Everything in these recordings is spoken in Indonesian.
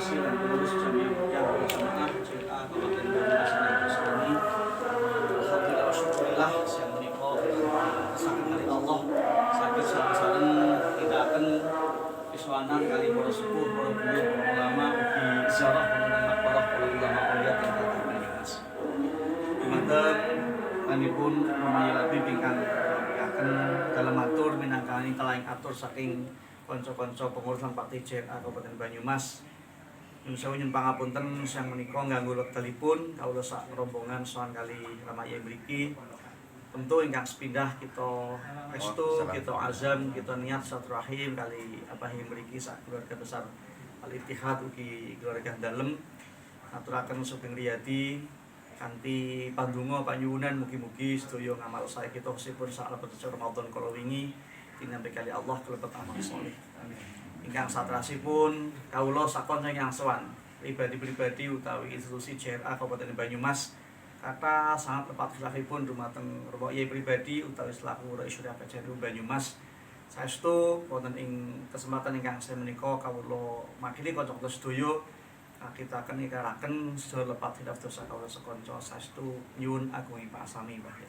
kasih dan pengurus jamiah yang jamaah JA Kabupaten Banyumas ini. Alhamdulillah syukurillah siang menika kesaken kali Allah sakit sareng tidak akan iswanan kali para sepuh, para guru, para ulama ugi ziarah wonten makbarah para ulama aulia ing Kata Banyumas. Dumateng panipun rumayalabi ingkang akan dalam atur minangkani telaing atur saking kanca-kanca pengurus lan Pakti JA Kabupaten Banyumas. Nyun sewu nyun pangapunten siang menika ngganggu wektalipun kawula sak rombongan sowan kali ramaya mriki. Tentu ingkang sepindah kita estu, kita azam, kita niat silaturahim kali apahe mriki sak keluarga besar Al-Ittihad ugi keluarga dalem. Aturaken sugeng riyadi kanthi pandonga panyuwunan mugi-mugi sedaya ngamal sae kita sipun sak lebet Ramadan kala wingi tinampi kali Allah kelebet amal saleh. Ingkang satrasipun kawula sakonca ingkang sowan pribadi-pribadi utawi institusi JRA Kabupaten Banyumas kata sangat tepat khilafipun dumateng royai pribadi utawi selaku Rais Syariah PCNU Banyumas. Saestu wonten ing kesempatan ingkang saya menika kawula makili kanca-kanca sedaya kita nikaraken sedaya lepat hilaf dosa kawula sekonco saestu nyuwun agunging pasami bae.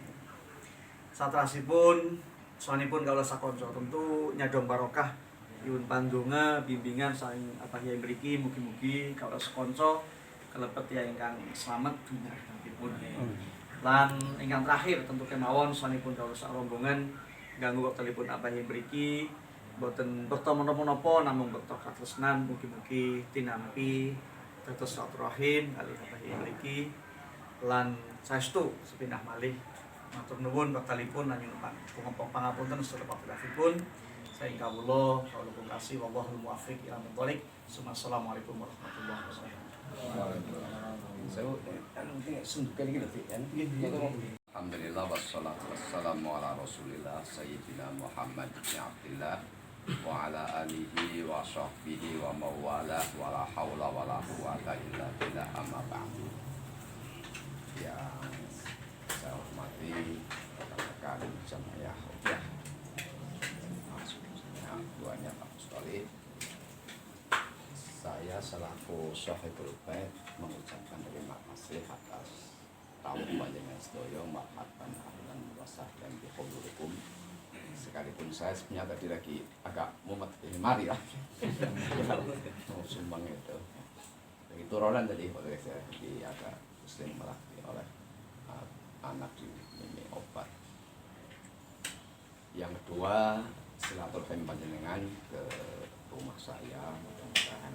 Satrasipun sawanipun kawula sakonco tentu nyadong barokah nyuwun pandonga bimbingan saking apahe mriki mugi-mugi kawula sekonco kelebet ya ingkang slamet dunya akhiratipun. Lan ingkang terakhir tentu kemawon sawanipun kawula sak rombongan ganggu wektalipun apahe mriki boten bekta menapa-napa namung bekta katresnan mugi-mugi tinampi dados silaturahim kali apahe mriki lan saestu sepindah malih matur nuwun wektalipun lan nyuwun pangapunten sedaya patrapipun. Saya kawula pun kasih wallahul muwaffiq ila thoriq. Assalamualaikum warahmatullahi wabarakatuh. Alhamdulillah wassalatu wassalamu ala Rasulillah Sayyidina Muhammad bin Abdillah wa ala alihi wa sahbihi wa mawala wa la hawla wa la quwwata illa billah amma ba'du. Yang saya hormati rekan-rekan jamaah Hujah, tuanya Pak Mustoli, saya selaku Syahidul Bait mengucapkan terima kasih atas tamu panjenengan sedaya marhaban ahlan wa sahlan bi hudurikum. Sekalipun saya sebenarnya tadi lagi agak mumet ini mari lah mau sumbang itu lagi turunan tadi oleh saya di agak muslim malah oleh anak di ini obat. Yang kedua, silaturahim panjenengan ke rumah saya mudah-mudahan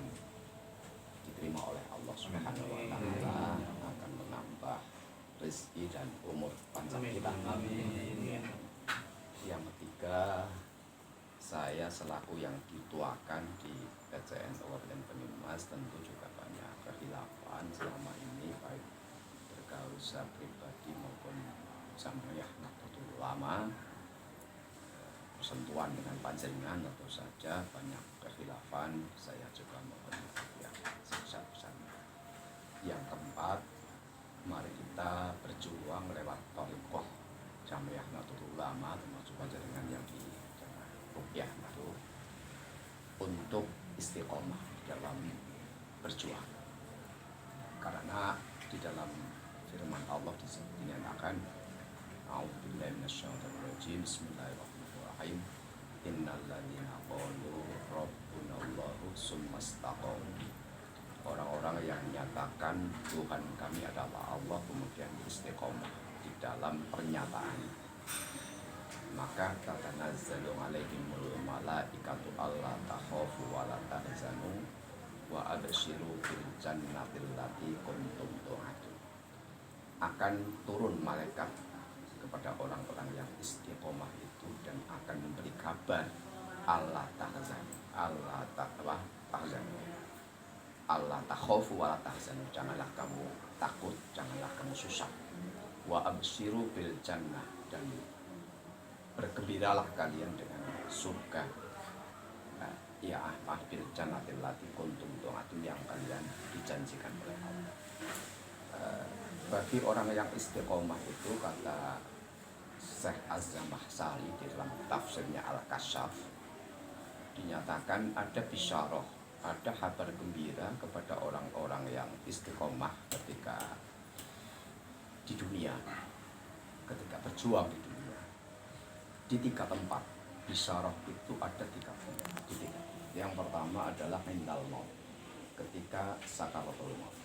diterima oleh Allah Subhanahu wa taala, akan menambah rezeki dan umur panjang kita. Amin. Yang ketiga, saya selaku yang dituakan di PCN Kabupaten Banyumas tentu juga banyak kekhilafan selama ini, baik bergaul secara pribadi maupun Jamiah Nahdlatul Ulama. Persentuhan dengan panjenengan tentu saja banyak kekhilafan, saya juga mohon maaf yang sebesar-besarnya. Yang keempat, mari kita berjuang lewat thariqah Jamiah Nahdlatul Ulama termasuk panjenengan yang di Ruqyah itu untuk istiqomah dalam berjuang. Karena di dalam firman Allah dinyatakan a'udzubillahi minasyaitonir rajim, bismillahirrahmanirrahim, innal ladzina qalu rabbunallahu tsumma istaqamu. Orang-orang yang menyatakan Tuhan kami adalah Allah kemudian istiqomah di dalam pernyataan, maka tatanazzalu alaihimul malaikatu alla takhafu wa la tahzanu wa abshiru bil jannatil lati kuntum tu'adun. Akan turun malaikat kepada orang-orang yang istiqomah itu dan akan memberi kabar Allah tahzanu, Allah tahzanu, Allah takhafu wa la tahzanu, janganlah kamu takut, janganlah kamu susah. Wa abshiru bil jannah, dan bergembiralah kalian dengan surga. Ya bil jannatil lati kuntum tu'adun, yang kalian dijanjikan oleh Allah. Bagi orang yang istiqomah itu, kata Syekh Az-Zamakhsyari di dalam tafsirnya Al-Kasyaf, dinyatakan ada bisyarah ada kabar gembira kepada orang-orang yang istiqomah ketika di dunia, ketika berjuang di dunia. Di 3 tempat bisyarah itu ada 3 titik. Yang pertama adalah indal maut, ketika sakaratul maut.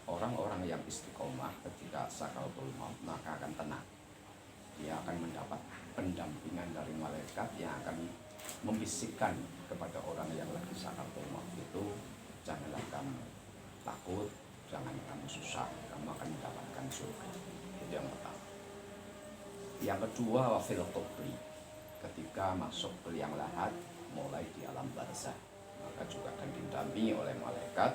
Orang-orang yang istiqomah ketika sakaratul maut maka akan tenang. Dia akan mendapat pendampingan dari malaikat yang akan membisikkan kepada orang yang lagi sakaratul maut itu, janganlah kamu takut, jangan kamu susah, kamu akan mendapatkan surga. Itu yang pertama. Yang kedua, wafil kubri, ketika masuk ke liang lahat, mulai di alam barzah, maka juga akan didampingi oleh malaikat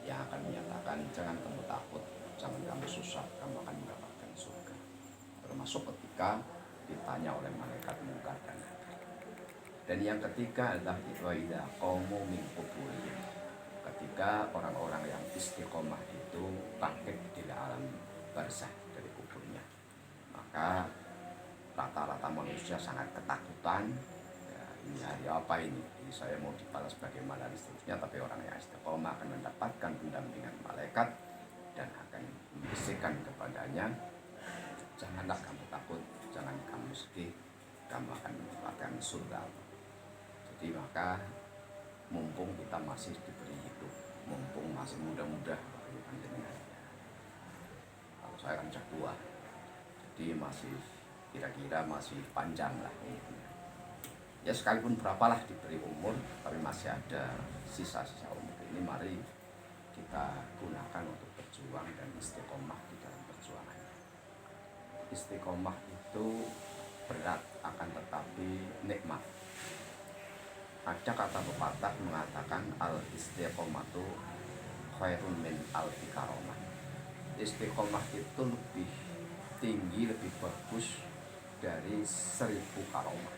yang akan menyatakan, jangan kamu takut, jangan kamu susah, kamu akan mendapatkan surga. Termasuk ketika ditanya oleh malaikat mungkar dan nakir. Dan yang ketiga adalah idza qaumu min quburihim, ketika orang-orang yang istiqomah itu bangkit di alam barzah dari kuburnya, maka rata-rata manusia sangat ketakutan. Ya, ini hari apa ini? Saya mau dibalas bagaimana dan seterusnya. Tapi orang yang istiqomah akan mendapatkan pendampingan malaikat dan akan membisikkan kepadanya, janganlah kamu takut, jangan kamu sedih, kamu akan mendapatkan surga. Jadi maka mumpung kita masih diberi hidup, mumpung masih muda-muda, kalau saya kan tua, jadi masih kira-kira masih panjang lah. Ya sekalipun berapalah diberi umur, tapi masih ada sisa-sisa umur ini, mari kita gunakan untuk berjuang dan istiqomah di dalam perjuangan. Istiqomah itu berat, akan tetapi nikmat. Ada kata pepatah mengatakan al-istiqomatu khairun min alfi karomah. Istiqomah itu lebih tinggi, lebih bagus dari 1000 karomah.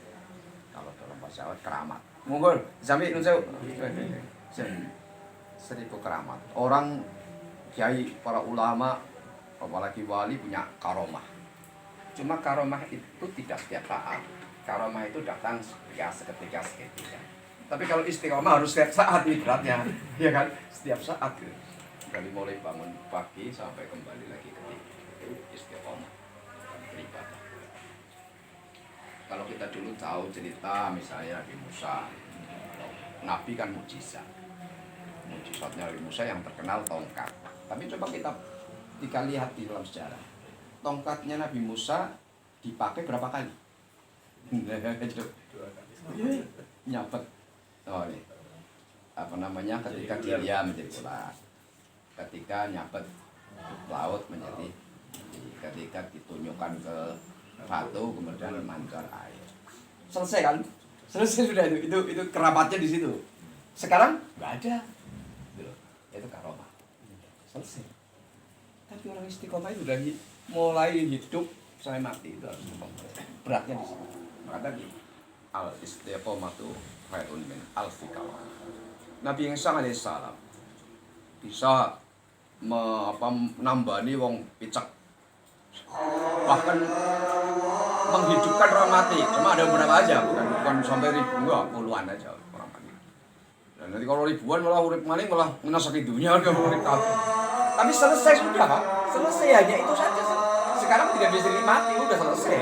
Kalau dalam bahasa Arab keramat. Monggo, sami nun sewu. 1000 keramat. Orang kiai, para ulama, apalagi wali punya karomah. Cuma karomah itu tidak setiap saat. Karomah itu datang seketika. Tapi kalau istiqomah harus setiap saat ini beratnya, ya kan? Setiap saat gitu. Dari mulai bangun pagi sampai kembali lagi ke itu istiqomah beribadah. Kalau kita dulu tahu cerita misalnya Nabi Musa, Nabi kan mujizat. Mujizatnya Nabi Musa yang terkenal tongkat. Tapi coba kita lihat di dalam sejarah, tongkatnya Nabi Musa dipakai berapa kali? 2 kali. Nyabet. Oh ini ketika dia menjadi ular, ketika nyabet laut menjadi, ketika ditunjukkan ke batu kemudian mancar air. Selesai kan? Selesai sudah itu keramatnya di situ. Sekarang nggak ada. Itu karomah. Selesai. Tapi orang istiqomah itu dari mulai hidup sampai mati itu harus beratnya di situ. Maka tadi al-istiqomatu khairun min alfi karomah. Nabi Isa alaihissalam bisa menambani wong picek, bahkan menghidupkan orang mati. Cuma ada beberapa aja, bukan sampai ribuan, puluhan aja orang mati. Dan nanti kalau ribuan malah urip maling, malah menasaki dunia, urip kabeh. Tapi selesai sudah, Pak. Selesai, hanya itu saja. Sekarang tidak bisa dinikmati, udah selesai.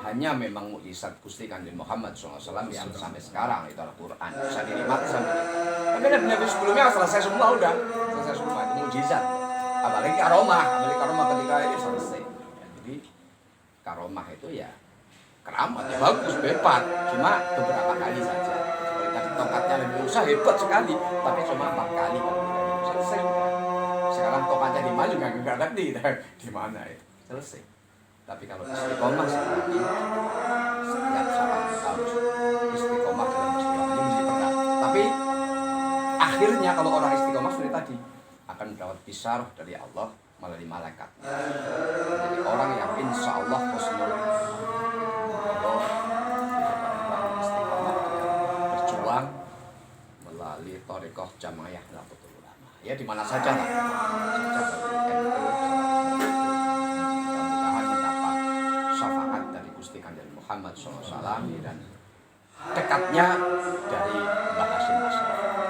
Hanya memang mukjizat Gusti Kanjeng Muhammad SAW yang sampai sekarang itu Al-Quran bisa dinikmati sampai itu. Tapi nabi-nabi sebelumnya selesai semua, udah selesai semua, itu mukjizat. Apalagi karomah ketika itu selesai. Jadi karomah itu ya keramat, ya bagus, hebat. Cuma beberapa kali saja. Seperti tadi tongkatnya Nabi Musa hebat sekali, tapi cuma 4 kali selesai. Sekarang tongkatnya di mana juga nggak ngerti di mana itu selesai. Tapi kalau istiqomah sekali, setiap saat kita harus istiqomah dalam perjuangan ini mesti berat. Tapi akhirnya kalau orang istiqomah seperti tadi akan mendapat bisyarah dari Allah melalui malaikat. Jadi orang yang insya Allah husnul istiqomah berjuang melalui thariqah jamaah Nahdlatul Ulama. Ya di mana saja lah. Muhammad SAW dan dekatnya dari Mbah Hasyim Asy'ari.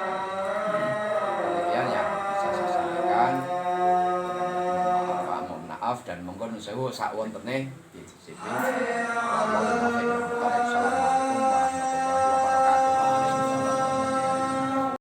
dan monggo nuwun sewu sak wontene di sini. Wallahu a'lam.